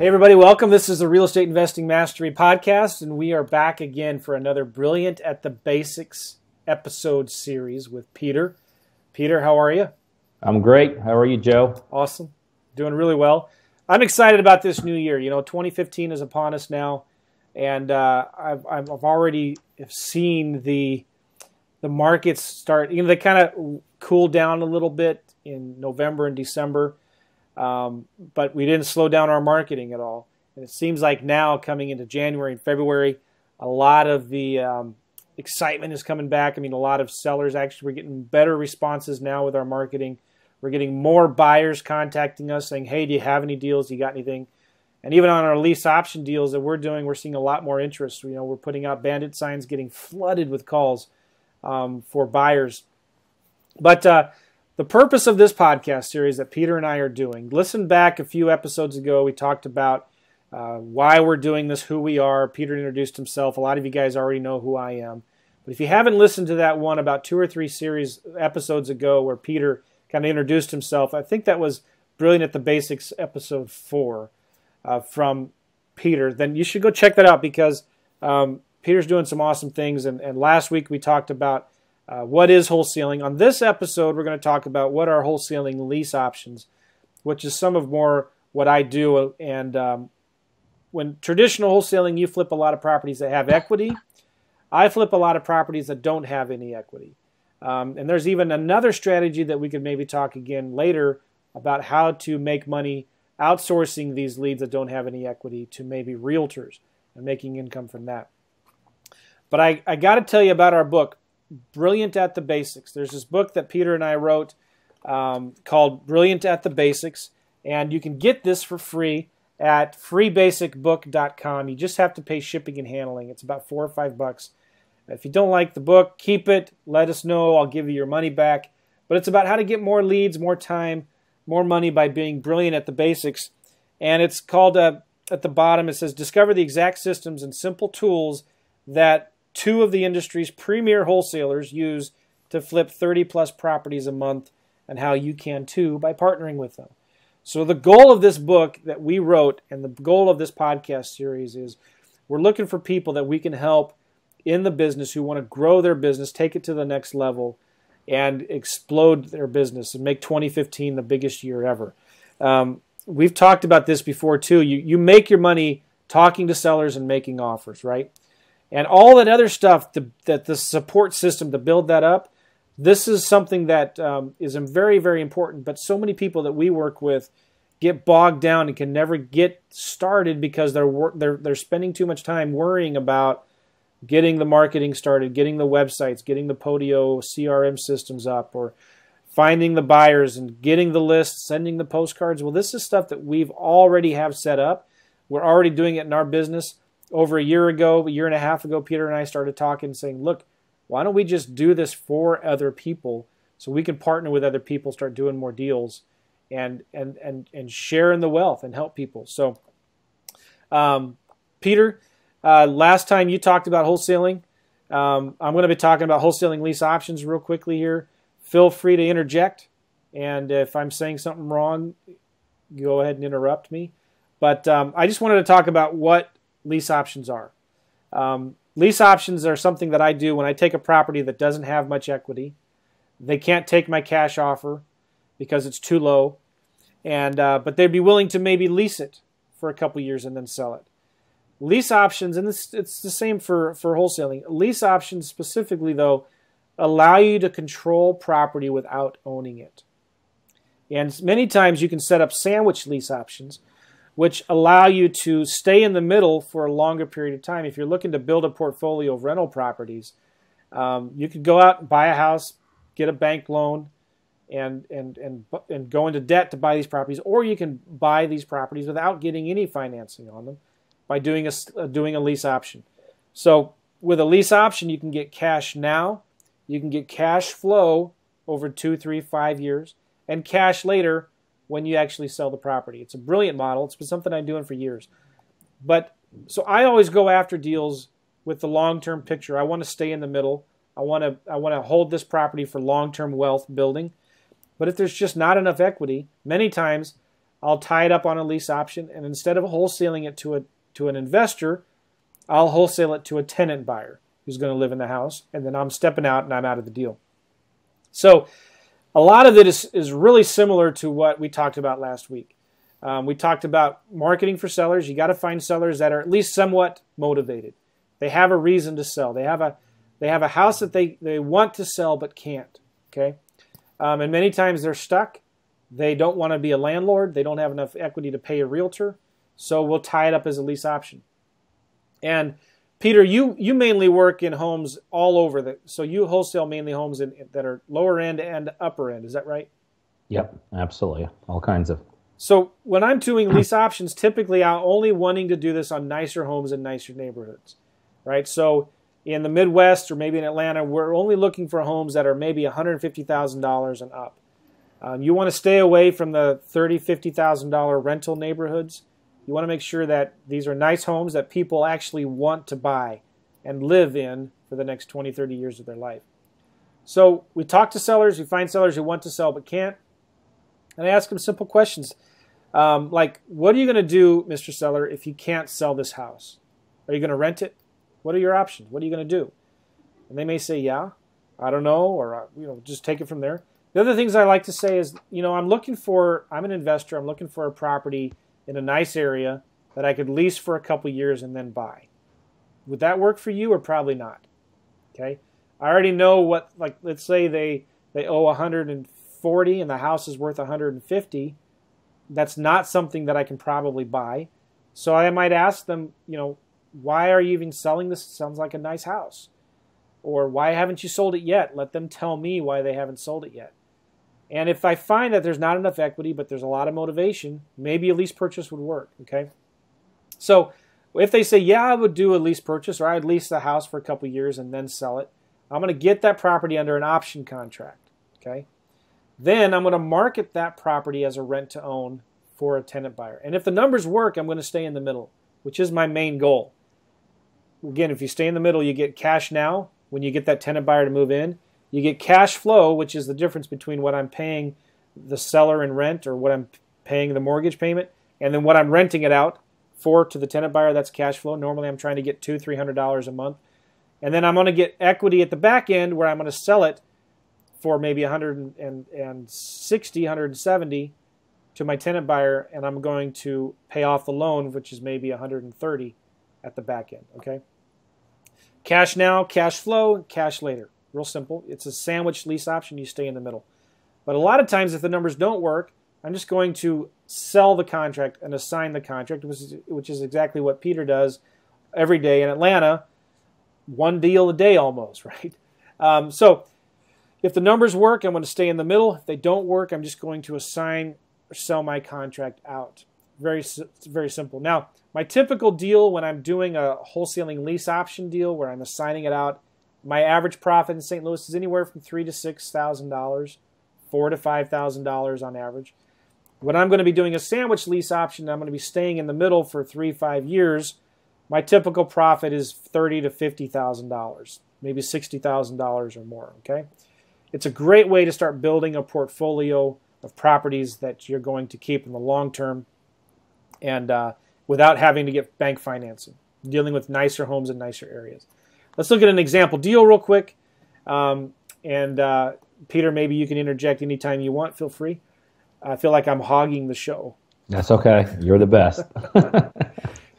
everybody, welcome. This is the Real Estate Investing Mastery Podcast, and we are back again for another Brilliant at the Basics episode series with Peter. Peter, how are you? I'm great. How are you, Joe? Awesome. Doing really well. I'm excited about this new year. You know, 2015 is upon us now, and I've already seen the markets start, they kind of cool down a little bit in November and December. But we didn't slow down our marketing at all. And it seems like now, coming into January and February, a lot of the excitement is coming back. I mean, a lot of sellers actually, we're getting better responses now with our marketing. We're getting more buyers contacting us saying, hey, do you have any deals? Do you got anything? And even on our lease option deals that we're doing, we're seeing a lot more interest. You know, we're putting out bandit signs, getting flooded with calls for buyers. But the purpose of this podcast series that Peter and I are doing, listen back a few episodes ago, we talked about why we're doing this, who we are. Peter introduced himself. A lot of you guys already know who I am. But if you haven't listened to that one about 2 or 3 series episodes ago where Peter kind of introduced himself, I think that was Brilliant at the Basics episode 4 from Peter, then you should go check that out because Peter's doing some awesome things. And last week we talked about what is wholesaling. On this episode, we're going to talk about what are wholesaling lease options, which is some of more what I do. And when traditional wholesaling, you flip a lot of properties that have equity. I flip a lot of properties that don't have any equity. And there's even another strategy that we could maybe talk again later about how to make money outsourcing these leads that don't have any equity to maybe realtors and making income from that. But I got to tell you about our book, Brilliant at the Basics. There's this book that Peter and I wrote called Brilliant at the Basics, and you can get this for free at freebasicbook.com. You just have to pay shipping and handling. It's about $4 or $5. If you don't like the book, keep it. Let us know. I'll give you your money back. But it's about how to get more leads, more time, more money by being brilliant at the basics. And it's called, at the bottom, it says, discover the exact systems and simple tools that 2 of the industry's premier wholesalers use to flip 30-plus properties a month, and how you can too by partnering with them. So the goal of this book that we wrote and the goal of this podcast series is we're looking for people that we can help in the business who want to grow their business, take it to the next level, and explode their business and make 2015 the biggest year ever. We've talked about this before too. You make your money talking to sellers and making offers, right? And all that other stuff, that the support system to build that up, this is something that is very, very important. But so many people that we work with get bogged down and can never get started because they're spending too much time worrying about getting the marketing started, getting the websites, getting the Podio CRM systems up, or finding the buyers and getting the lists, sending the postcards. Well, this is stuff that we've already have set up. We're already doing it in our business. Over a year and a half ago, Peter and I started talking, saying, look, why don't we just do this for other people so we can partner with other people, start doing more deals, and share in the wealth and help people. So, Peter, last time you talked about wholesaling. I'm going to be talking about wholesaling lease options real quickly here. Feel free to interject, and if I'm saying something wrong, go ahead and interrupt me. But I just wanted to talk about what lease options are. Lease options are something that I do when I take a property that doesn't have much equity. They can't take my cash offer because it's too low, and but they'd be willing to maybe lease it for a couple years and then sell it. Lease options, and it's the same for wholesaling. Lease options specifically, though, allow you to control property without owning it. And many times you can set up sandwich lease options, which allow you to stay in the middle for a longer period of time. If you're looking to build a portfolio of rental properties, you could go out and buy a house, get a bank loan, and go into debt to buy these properties, or you can buy these properties without getting any financing on them by doing a lease option. So with a lease option, you can get cash now, you can get cash flow over 2, 3, 5 years, and cash later when you actually sell the property. It's a brilliant model. It's been something I'm doing for years. But so I always go after deals with the long-term picture. I want to stay in the middle. I want to hold this property for long-term wealth building. But if there's just not enough equity, many times I'll tie it up on a lease option, and instead of wholesaling it to an investor, I'll wholesale it to a tenant buyer who's going to live in the house, and then I'm stepping out and I'm out of the deal. So a lot of it is really similar to what we talked about last week. We talked about marketing for sellers. You got to find sellers that are at least somewhat motivated. They have a reason to sell. They have a house that they want to sell but can't. Okay, and many times they're stuck. They don't want to be a landlord. They don't have enough equity to pay a realtor. So we'll tie it up as a lease option. And Peter, you mainly work in homes all over. So you wholesale mainly homes that are lower end and upper end. Is that right? Yep, absolutely. All kinds of. So when I'm doing lease options, typically I'm only wanting to do this on nicer homes in nicer neighborhoods, right? So in the Midwest or maybe in Atlanta, we're only looking for homes that are maybe $150,000 and up. You want to stay away from the $30,000, $50,000 rental neighborhoods. You want to make sure that these are nice homes that people actually want to buy and live in for the next 20, 30 years of their life. So we talk to sellers. We find sellers who want to sell but can't. And I ask them simple questions like, what are you going to do, Mr. Seller, if you can't sell this house? Are you going to rent it? What are your options? What are you going to do? And they may say, yeah, I don't know, or just take it from there. The other things I like to say is, I'm an investor. I'm looking for a property in a nice area that I could lease for a couple years and then buy. Would that work for you or probably not? Okay. I already know what, like, let's say they owe 140 and the house is worth 150. That's not something that I can probably buy. So I might ask them, why are you even selling this? It sounds like a nice house. Or why haven't you sold it yet? Let them tell me why they haven't sold it yet. And if I find that there's not enough equity, but there's a lot of motivation, maybe a lease purchase would work, okay? So if they say, yeah, I would do a lease purchase, or I'd lease the house for a couple of years and then sell it, I'm going to get that property under an option contract, okay? Then I'm going to market that property as a rent-to-own for a tenant buyer. And if the numbers work, I'm going to stay in the middle, which is my main goal. Again, if you stay in the middle, you get cash now when you get that tenant buyer to move in. You get cash flow, which is the difference between what I'm paying the seller in rent or what I'm paying the mortgage payment, and then what I'm renting it out for to the tenant buyer. That's cash flow. Normally I'm trying to get $200-$300 a month. And then I'm going to get equity at the back end where I'm going to sell it for maybe $160, $170 to my tenant buyer, and I'm going to pay off the loan, which is maybe $130 at the back end. Okay. Cash now, cash flow, cash later. Real simple. It's a sandwich lease option. You stay in the middle. But a lot of times if the numbers don't work, I'm just going to sell the contract and assign the contract, which is exactly what Peter does every day in Atlanta. One deal a day almost, right? So if the numbers work, I'm going to stay in the middle. If they don't work, I'm just going to assign or sell my contract out. Very simple. Now, my typical deal when I'm doing a wholesaling lease option deal where I'm assigning it out, my average profit in St. Louis is anywhere from $3,000 to $6,000, $4,000 to $5,000 on average. When I'm going to be doing a sandwich lease option, I'm going to be staying in the middle for 3-5 years. My typical profit is $30,000 to $50,000, maybe $60,000 or more. Okay, it's a great way to start building a portfolio of properties that you're going to keep in the long term, and without having to get bank financing, dealing with nicer homes in nicer areas. Let's look at an example deal real quick. Peter, maybe you can interject anytime you want. Feel free. I feel like I'm hogging the show. That's okay. You're the best.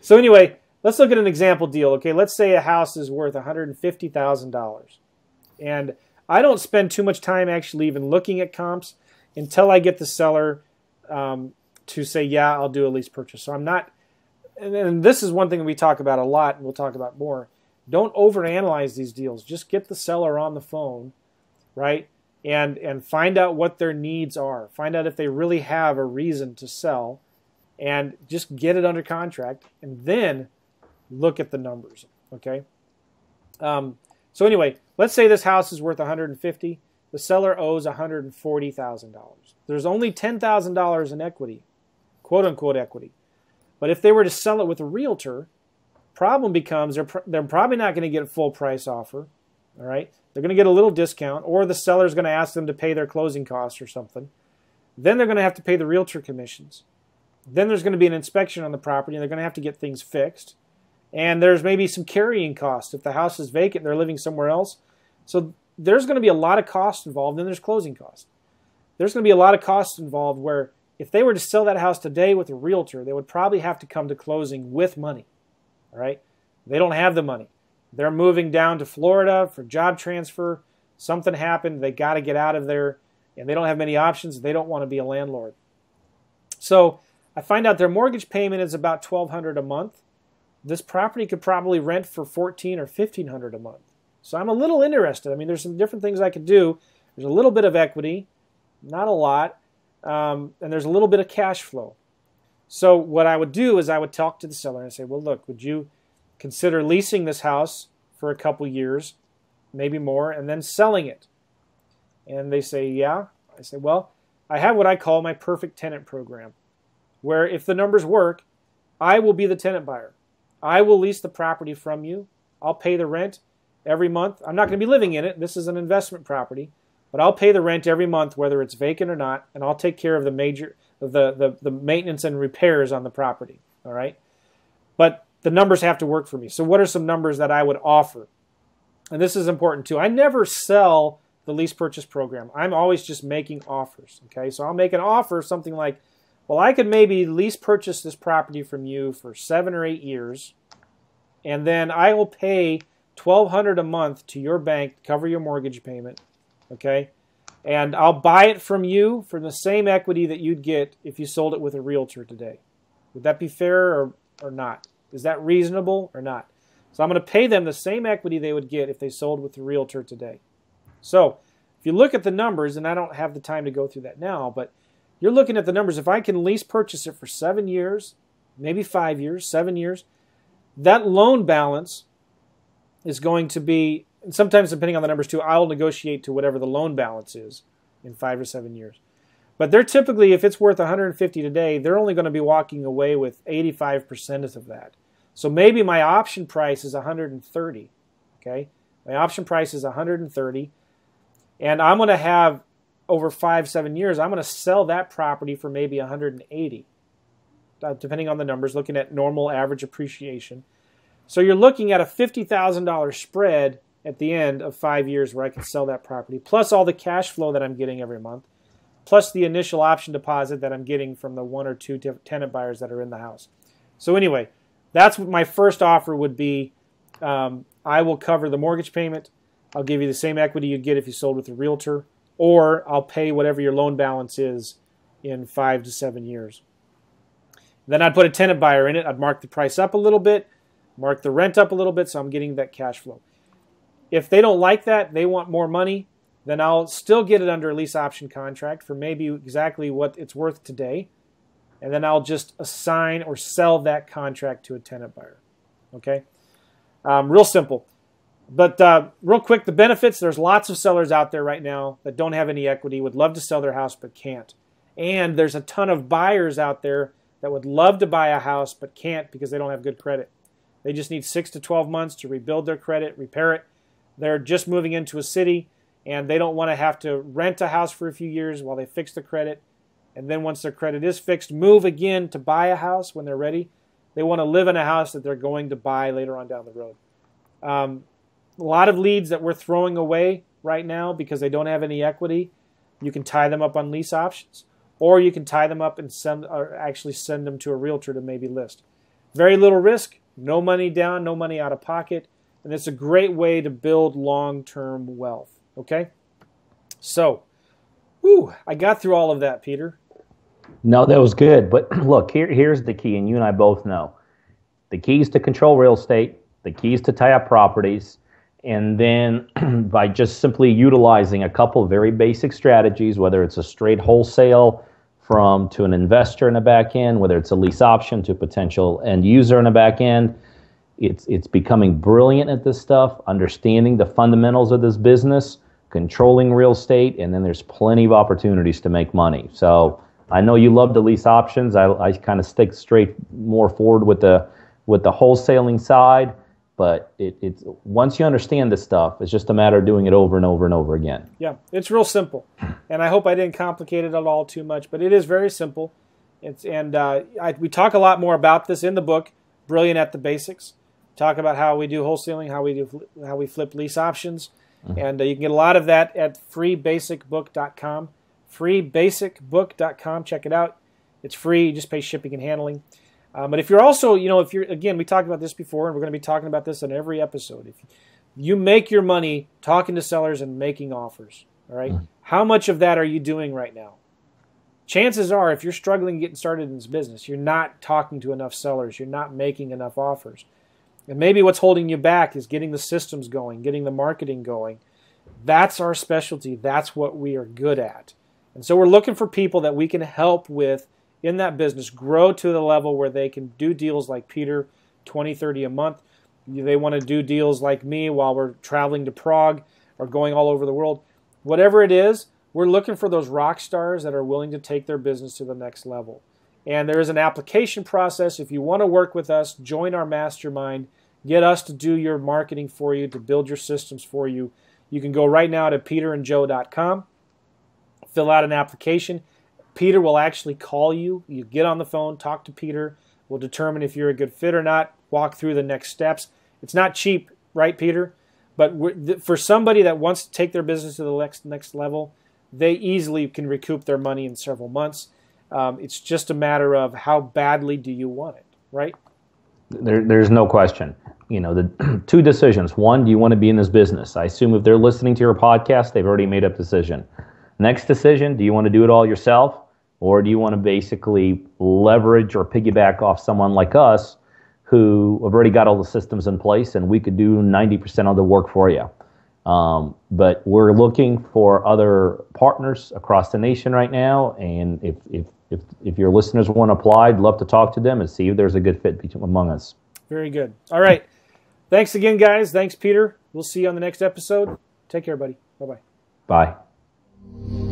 So anyway, let's look at an example deal. Okay, let's say a house is worth $150,000. And I don't spend too much time actually even looking at comps until I get the seller to say, yeah, I'll do a lease purchase. So I'm not, and this is one thing we talk about a lot, and we'll talk about more. Don't overanalyze these deals. Just get the seller on the phone, right? And find out what their needs are. Find out if they really have a reason to sell, and just get it under contract, and then look at the numbers, okay? So anyway, let's say this house is worth $150,000. The seller owes $140,000. There's only $10,000 in equity, quote-unquote equity. But if they were to sell it with a realtor, problem becomes they're probably not going to get a full price offer, all right? They're going to get a little discount, or the seller's going to ask them to pay their closing costs or something. Then they're going to have to pay the realtor commissions. Then there's going to be an inspection on the property, and they're going to have to get things fixed. And there's maybe some carrying costs. If the house is vacant, they're living somewhere else. So there's going to be a lot of costs involved, and there's closing costs. There's going to be a lot of costs involved where if they were to sell that house today with a realtor, they would probably have to come to closing with money. All right? They don't have the money. They're moving down to Florida for job transfer. Something happened. They got to get out of there, and they don't have many options. They don't want to be a landlord. So I find out their mortgage payment is about $1,200 a month. This property could probably rent for $1,400 or $1,500 a month. So I'm a little interested. I mean, there's some different things I could do. There's a little bit of equity, not a lot, and there's a little bit of cash flow. So what I would do is I would talk to the seller and say, well, look, would you consider leasing this house for a couple years, maybe more, and then selling it? And they say, yeah. I say, well, I have what I call my perfect tenant program, where if the numbers work, I will be the tenant buyer. I will lease the property from you. I'll pay the rent every month. I'm not going to be living in it. This is an investment property. But I'll pay the rent every month, whether it's vacant or not, and I'll take care of the maintenance and repairs on the property. All right? But the numbers have to work for me. So what are some numbers that I would offer? And this is important too. I never sell the lease purchase program. I'm always just making offers. Okay? So I'll make an offer, something like, well, I could maybe lease purchase this property from you for 7 or 8 years, and then I will pay $1,200 a month to your bank to cover your mortgage payment, okay? And I'll buy it from you for the same equity that you'd get if you sold it with a realtor today. Would that be fair or not? Is that reasonable or not? So I'm going to pay them the same equity they would get if they sold with a realtor today. So if you look at the numbers, and I don't have the time to go through that now, but you're looking at the numbers. If I can lease purchase it for 7 years, maybe 5 years, 7 years, that loan balance is going to be, and sometimes depending on the numbers too, I'll negotiate to whatever the loan balance is in 5 or 7 years. But they're typically, if it's worth $150 today, they're only going to be walking away with 85% of that. So maybe my option price is $130. Okay, my option price is $130, and I'm going to have, over 5-7 years, I'm going to sell that property for maybe $180, depending on the numbers, looking at normal average appreciation. So you're looking at a $50,000 spread at the end of 5 years where I can sell that property, plus all the cash flow that I'm getting every month, plus the initial option deposit that I'm getting from the 1 or 2 tenant buyers that are in the house. So anyway, that's what my first offer would be. I will cover the mortgage payment. I'll give you the same equity you'd get if you sold with a realtor, or I'll pay whatever your loan balance is in 5 to 7 years. Then I'd put a tenant buyer in it. I'd mark the price up a little bit, mark the rent up a little bit, so I'm getting that cash flow. If they don't like that, they want more money, then I'll still get it under a lease option contract for maybe exactly what it's worth today, and then I'll just assign or sell that contract to a tenant buyer. Okay? Real simple. But real quick, the benefits, there's lots of sellers out there right now that don't have any equity, would love to sell their house but can't. And there's a ton of buyers out there that would love to buy a house but can't because they don't have good credit. They just need 6 to 12 months to rebuild their credit, repair it. They're just moving into a city, and they don't want to have to rent a house for a few years while they fix the credit. And then once their credit is fixed, move again to buy a house when they're ready. They want to live in a house that they're going to buy later on down the road. A lot of leads that we're throwing away right now because they don't have any equity, you can tie them up on lease options, or you can tie them up and actually send them to a realtor to maybe list. Very little risk, no money down, no money out of pocket, and it's a great way to build long-term wealth. Okay? So, I got through all of that, Peter. No, that was good. But look, here's the key, and you and I both know. The keys to control real estate, the keys to tie up properties, and then by just simply utilizing a couple of very basic strategies, whether it's a straight wholesale to an investor in the back end, whether it's a lease option to a potential end user in the back end, it's becoming brilliant at this stuff, understanding the fundamentals of this business, controlling real estate, and then there's plenty of opportunities to make money. So I know you love the lease options. I kind of stick straight more forward with the wholesaling side. But it's once you understand this stuff, it's just a matter of doing it over and over and over again. Yeah, it's real simple. And I hope I didn't complicate it at all too much, but it is very simple. We talk a lot more about this in the book, Brilliant at the Basics. Talk about how we do wholesaling, how we flip lease options, and you can get a lot of that at freebasicbook.com. Freebasicbook.com. Check it out. It's free. You just pay shipping and handling. But if you're also, again, we talked about this before, and we're going to be talking about this in every episode. If you make your money talking to sellers and making offers, all right? How much of that are you doing right now? Chances are, if you're struggling getting started in this business, you're not talking to enough sellers. You're not making enough offers. And maybe what's holding you back is getting the systems going, getting the marketing going. That's our specialty. That's what we are good at. And so we're looking for people that we can help with in that business, grow to the level where they can do deals like Peter, 20, 30 a month. They want to do deals like me while we're traveling to Prague or going all over the world. Whatever it is, we're looking for those rock stars that are willing to take their business to the next level. And there is an application process. If you want to work with us, join our mastermind. Get us to do your marketing for you, to build your systems for you. You can go right now to peterandjoe.com, fill out an application. Peter will actually call you. You get on the phone, talk to Peter. We'll determine if you're a good fit or not, walk through the next steps. It's not cheap, right, Peter? But for somebody that wants to take their business to the next level, they easily can recoup their money in several months. It's just a matter of how badly do you want it, right? There's no question. The two decisions. One, do you want to be in this business? I assume if they're listening to your podcast, they've already made up a decision. Next decision, do you want to do it all yourself? Or do you want to basically leverage or piggyback off someone like us who have already got all the systems in place and we could do 90% of the work for you? But we're looking for other partners across the nation right now. And if your listeners want to apply, I'd love to talk to them and see if there's a good fit among us. Very good. All right. Thanks again, guys. Thanks, Peter. We'll see you on the next episode. Take care, buddy. Bye-bye. Bye.